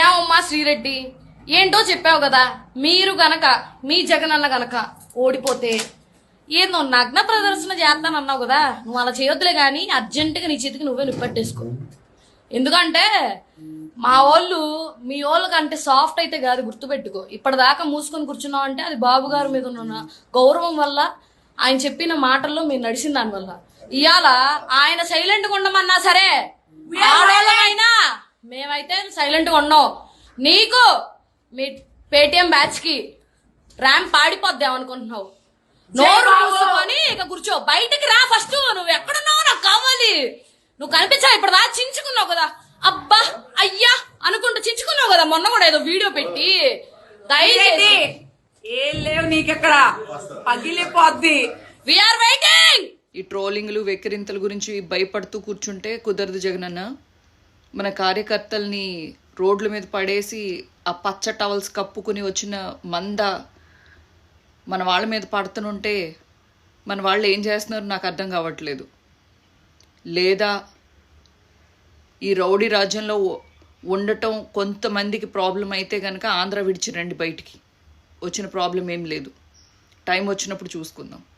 ఏమమ్మా శ్రీరెడ్డి, ఏంటో చెప్పావు కదా. మీరు గనక మీ జగనన్న గనక ఓడిపోతే ఏందో నగ్న ప్రదర్శన చేస్తానన్నావు కదా. నువ్వు అలా చేయొద్దులే కానీ అర్జెంటుగా నీ చేతికి నువ్వే నిప్పట్టేసుకో. ఎందుకంటే మా వాళ్ళు మీ వాళ్ళ కంటే సాఫ్ట్ అయితే కాదు, గుర్తుపెట్టుకో. ఇప్పటిదాకా మూసుకొని కూర్చున్నావు అంటే అది బాబు గారి మీద ఉన్న గౌరవం వల్ల, ఆయన చెప్పిన మాటల్లో మీరు నడిచిన దాని వల్ల. ఇవాళ ఆయన సైలెంట్గా ఉండమన్నా సరే ఆడవాళ్ళమైనా మేమైతే సైలెంట్గా ఉన్నాం. నీకు మీ పేటిఎం బ్యాచ్ కి ర్యాంప్ పాడిపోద్దాం అనుకుంటున్నావు. నోరు మూసుకొని ఇక కూర్చో, బయటికి రా. ఫస్ట్ నువ్వు ఎక్కడున్నావు నాకు కావాలి. నువ్వు కనిపించావు, ఇప్పుడు దాకా చించుకున్నావు కదా. అబ్బా అయ్యా అనుకుంటూ చించుకున్నావు కదా మొన్న కూడా ఏదో వీడియో పెట్టి. దయచేసి ఏం లేవు నీకెక్కడ, పగిలిపోద్ది. We're waiting. ఈ ట్రోలింగ్లు వెక్కిరింతల గురించి భయపడుతూ కూర్చుంటే కుదరదు జగనన్న. మన కార్యకర్తల్ని రోడ్ల మీద పడేసి ఆ పచ్చ టవల్స్ కప్పుకుని వచ్చిన మంద మన వాళ్ళ మీద పడుతుంటే మన వాళ్ళు ఏం చేస్తున్నారు నాకు అర్థం కావట్లేదు. లేదా ఈ రౌడీ రాజ్యంలో ఉండటం కొంతమందికి ప్రాబ్లం అయితే కనుక ఆంధ్ర విడిచి రండి బయటికి. వచ్చిన ప్రాబ్లం ఏం లేదు, టైం వచ్చినప్పుడు చూసుకుందాం.